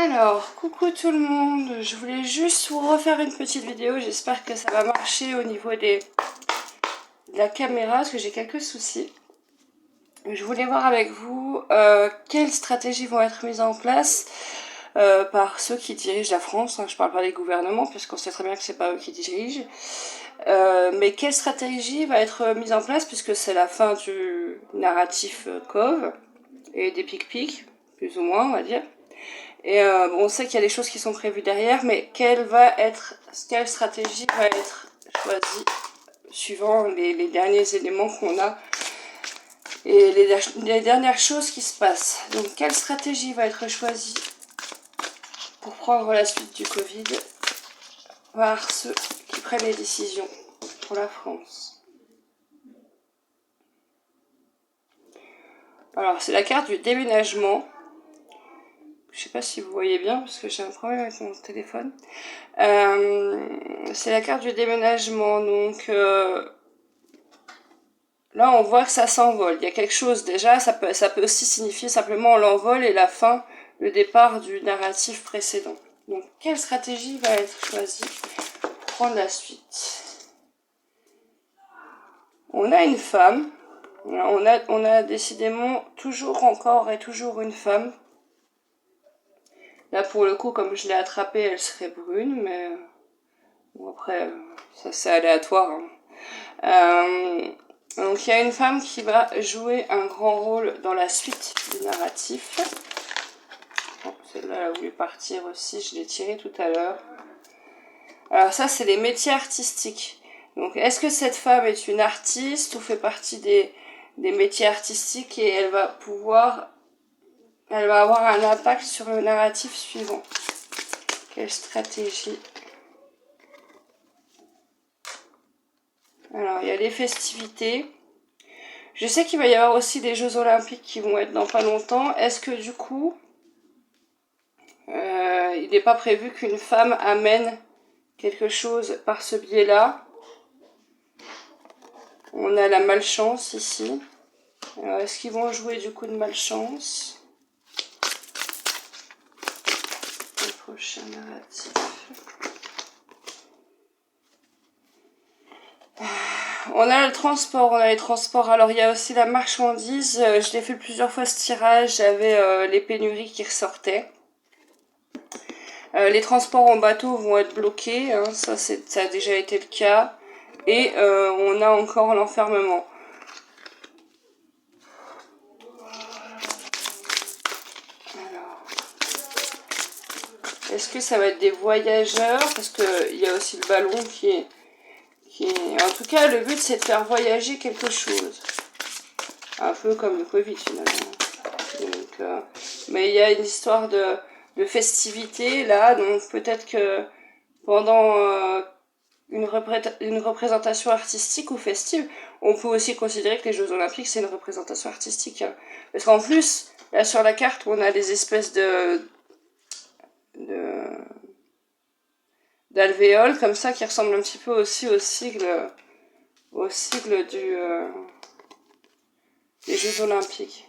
Alors, coucou tout le monde, je voulais juste vous refaire une petite vidéo, j'espère que ça va marcher au niveau de la caméra, parce que j'ai quelques soucis. Je voulais voir avec vous quelles stratégies vont être mises en place par ceux qui dirigent la France, je parle pas des gouvernements, puisqu'on sait très bien que c'est pas eux qui dirigent, mais quelle stratégie va être mise en place, puisque c'est la fin du narratif Cove, et des pic-pic, plus ou moins on va dire. Et on sait qu'il y a des choses qui sont prévues derrière, mais quelle stratégie va être choisie suivant les derniers éléments qu'on a et les dernières choses qui se passent. Donc quelle stratégie va être choisie pour prendre la suite du Covid par ceux qui prennent les décisions pour la France. Alors c'est la carte du déménagement. Je sais pas si vous voyez bien parce que j'ai un problème avec mon téléphone. C'est la carte du déménagement, donc là on voit que ça s'envole. Il y a quelque chose déjà, ça peut aussi signifier simplement l'envol et la fin, le départ du narratif précédent. Donc quelle stratégie va être choisie pour prendre la suite? On a une femme, on a décidément toujours encore et toujours une femme. Là, pour le coup, comme je l'ai attrapée, elle serait brune, mais bon, après, ça c'est aléatoire. Donc, il y a une femme qui va jouer un grand rôle dans la suite du narratif. Bon, celle-là, elle a voulu partir aussi, je l'ai tirée tout à l'heure. Alors ça, c'est les métiers artistiques. Donc, est-ce que cette femme est une artiste ou fait partie des métiers artistiques et elle va avoir un impact sur le narratif suivant? Quelle stratégie? Alors, il y a les festivités. Je sais qu'il va y avoir aussi des Jeux Olympiques qui vont être dans pas longtemps. Est-ce que du coup, il n'est pas prévu qu'une femme amène quelque chose par ce biais-là? On a la malchance ici. Alors, est-ce qu'ils vont jouer du coup de malchance? Le prochain narratif. On a le transport, on a les transports. Alors il y a aussi la marchandise. Je l'ai fait plusieurs fois ce tirage. J'avais les pénuries qui ressortaient. Les transports en bateau vont être bloqués. Hein, ça a déjà été le cas. Et on a encore l'enfermement. Alors, est-ce que ça va être des voyageurs? Parce qu'il y a aussi le ballon qui est... En tout cas, le but, c'est de faire voyager quelque chose. Un peu comme le Covid, finalement. Donc, mais il y a une histoire de festivité, là. Donc, peut-être que pendant une représentation artistique ou festive, on peut aussi considérer que les Jeux Olympiques, c'est une représentation artistique. Hein. Parce qu'en plus, là, sur la carte, on a des espèces d'alvéoles comme ça qui ressemblent un petit peu aussi au sigle des Jeux Olympiques.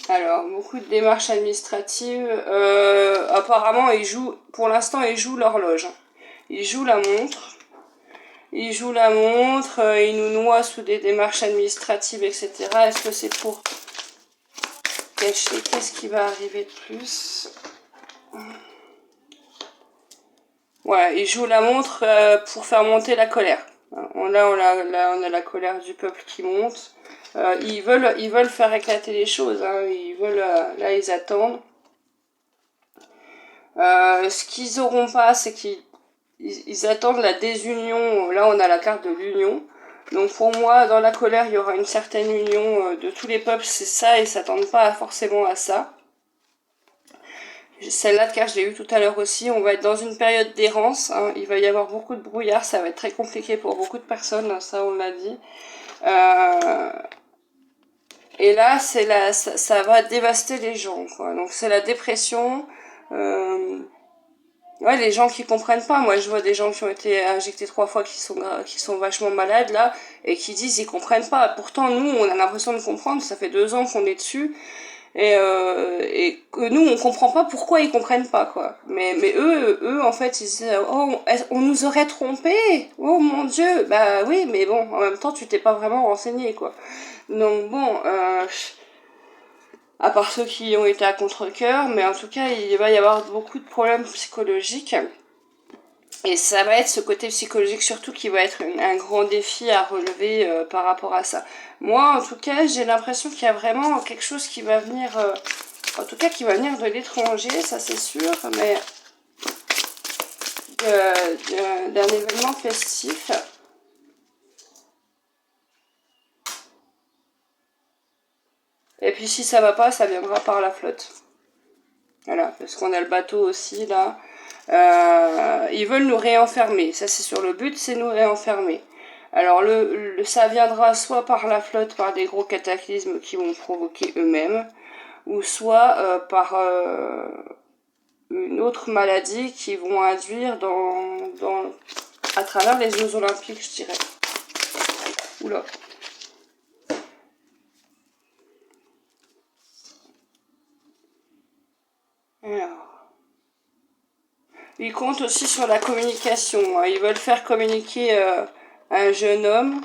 Alors, beaucoup de démarches administratives. Apparemment, pour l'instant, ils jouent l'horloge. Ils jouent la montre. Ils nous noient sous des démarches administratives, etc. Est-ce que c'est pour cacher? Qu'est-ce qui va arriver de plus? Voilà, ils jouent la montre pour faire monter la colère. On a la colère du peuple qui monte. Ils veulent faire éclater les choses. Hein. Là, ils attendent. Ce qu'ils auront pas, c'est qu'ils attendent la désunion. Là, on a la carte de l'union. Donc pour moi, dans la colère, il y aura une certaine union de tous les peuples. C'est ça, ils s'attendent pas forcément à ça. Celle-là de carte, je l'ai eu tout à l'heure aussi. On va être dans une période d'errance. Hein. Il va y avoir beaucoup de brouillard. Ça va être très compliqué pour beaucoup de personnes. Ça, on l'a dit. Et là, ça va dévaster les gens. Quoi. Donc c'est la dépression. Ouais, les gens qui comprennent pas. Moi, je vois des gens qui ont été injectés 3 fois, qui sont vachement malades là, et qui disent ils comprennent pas. Pourtant, nous, on a l'impression de comprendre. Ça fait 2 ans qu'on est dessus. et que nous on comprend pas pourquoi ils comprennent pas quoi. Mais eux en fait ils disent on nous aurait trompé, oh mon dieu, bah oui mais bon en même temps tu t'es pas vraiment renseigné quoi. Donc bon à part ceux qui ont été à contre-cœur, mais en tout cas il va y avoir beaucoup de problèmes psychologiques. Et ça va être ce côté psychologique surtout qui va être un grand défi à relever par rapport à ça. Moi, en tout cas, j'ai l'impression qu'il y a vraiment quelque chose qui va venir, en tout cas qui va venir de l'étranger, ça c'est sûr, mais d'un événement festif. Et puis si ça va pas, ça viendra par la flotte. Voilà, parce qu'on a le bateau aussi là. Ils veulent nous réenfermer, ça c'est sur le but, c'est nous réenfermer. Alors ça viendra soit par la flotte, par des gros cataclysmes qui vont provoquer eux-mêmes, ou soit par une autre maladie qui vont induire à travers les Jeux Olympiques, je dirais. Oula. Alors. Ils comptent aussi sur la communication. Ils veulent faire communiquer un jeune homme.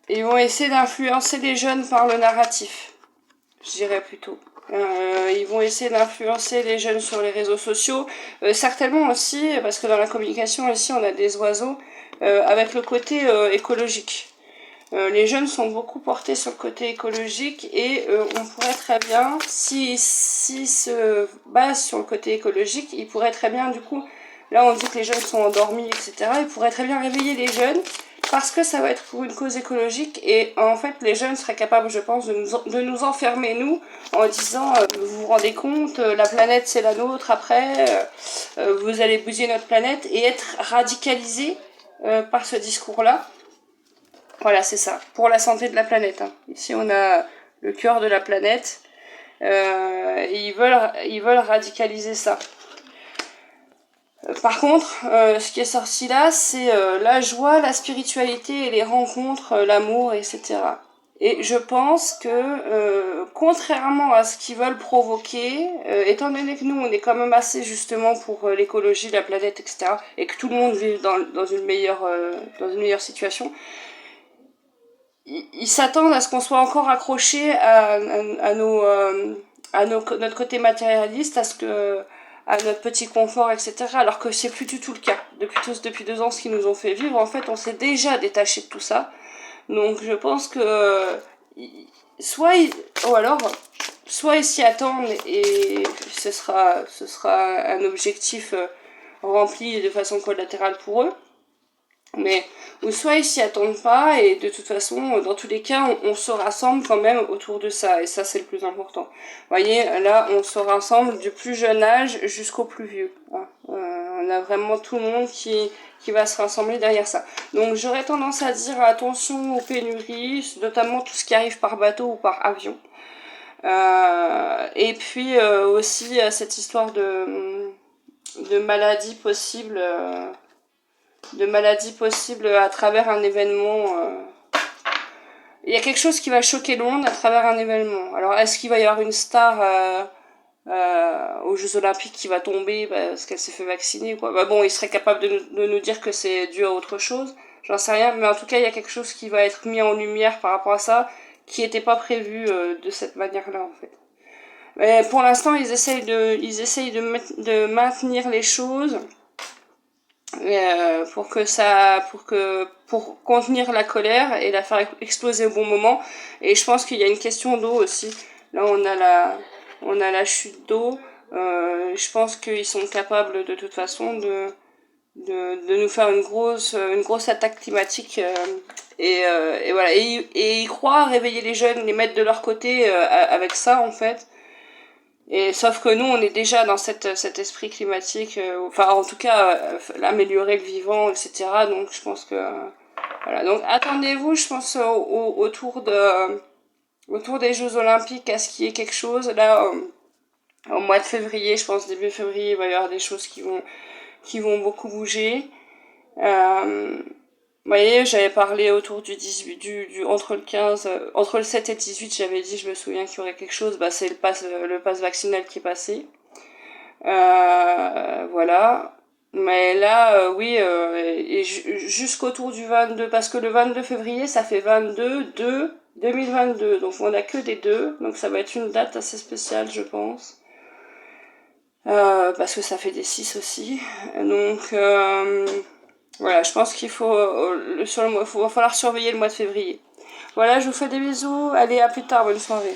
Ils vont essayer d'influencer les jeunes par le narratif, je dirais plutôt. Ils vont essayer d'influencer les jeunes sur les réseaux sociaux, certainement aussi, parce que dans la communication ici on a des oiseaux, avec le côté écologique. Les jeunes sont beaucoup portés sur le côté écologique et on pourrait très bien, s'ils se basent sur le côté écologique, ils pourraient très bien du coup, là on dit que les jeunes sont endormis, etc. Ils pourraient très bien réveiller les jeunes parce que ça va être pour une cause écologique et en fait les jeunes seraient capables je pense de nous enfermer nous en disant vous vous rendez compte la planète c'est la nôtre après vous allez bousiller notre planète et être radicalisés par ce discours là. Voilà c'est ça, pour la santé de la planète hein. Ici on a le cœur de la planète et ils veulent radicaliser ça. Par contre, ce qui est sorti là, c'est la joie, la spiritualité et les rencontres, l'amour, etc. Et je pense que, contrairement à ce qu'ils veulent provoquer, étant donné que nous, on est quand même assez justement pour l'écologie, la planète, etc., et que tout le monde vive dans une meilleure situation, ils s'attendent à ce qu'on soit encore accroché à notre côté matérialiste, à notre petit confort, etc. Alors que c'est plus du tout le cas. Depuis 2 ans, ce qu'ils nous ont fait vivre, en fait, on s'est déjà détaché de tout ça. Donc je pense que soit ils, ou alors soit ils s'y attendent et ce sera un objectif rempli de façon collatérale pour eux. Mais ou soit ils s'y attendent pas et de toute façon dans tous les cas on se rassemble quand même autour de ça et ça c'est le plus important. Vous voyez là on se rassemble du plus jeune âge jusqu'au plus vieux. Hein. On a vraiment tout le monde qui va se rassembler derrière ça. Donc j'aurais tendance à dire attention aux pénuries, notamment tout ce qui arrive par bateau ou par avion. Et puis aussi cette histoire de maladies possibles. De maladies possibles à travers un événement. Il y a quelque chose qui va choquer le monde à travers un événement. Alors, est-ce qu'il va y avoir une star aux Jeux Olympiques qui va tomber parce qu'elle s'est fait vacciner ou quoi? Bah bon, il serait capable de nous dire que c'est dû à autre chose. J'en sais rien, mais en tout cas, il y a quelque chose qui va être mis en lumière par rapport à ça, qui n'était pas prévu de cette manière-là, en fait. Mais pour l'instant, ils essayent de maintenir les choses pour contenir la colère et la faire exploser au bon moment. Et je pense qu'il y a une question d'eau aussi. Là on a la chute d'eau. Je pense qu'ils sont capables de toute façon de nous faire une grosse attaque climatique et voilà et ils croient réveiller les jeunes, les mettre de leur côté avec ça en fait. Et sauf que nous, on est déjà dans cet esprit climatique, enfin en tout cas améliorer le vivant, etc. Donc je pense que voilà. Donc attendez-vous, je pense autour des Jeux Olympiques à ce qu'il y ait quelque chose. Là, au mois de février, je pense début février, il va y avoir des choses qui vont beaucoup bouger. Vous voyez, j'avais parlé autour du 18, entre le 15, entre le 7 et le 18, j'avais dit, je me souviens qu'il y aurait quelque chose, bah c'est le pass vaccinal qui est passé. Voilà. Mais là, oui, et jusqu'autour du 22, parce que le 22 février, ça fait 22/2/2022, donc on a que des 2, donc ça va être une date assez spéciale, je pense. Parce que ça fait des 6 aussi. Donc, voilà, je pense qu'il faut, va falloir surveiller le mois de février. Voilà, je vous fais des bisous. Allez, à plus tard, bonne soirée.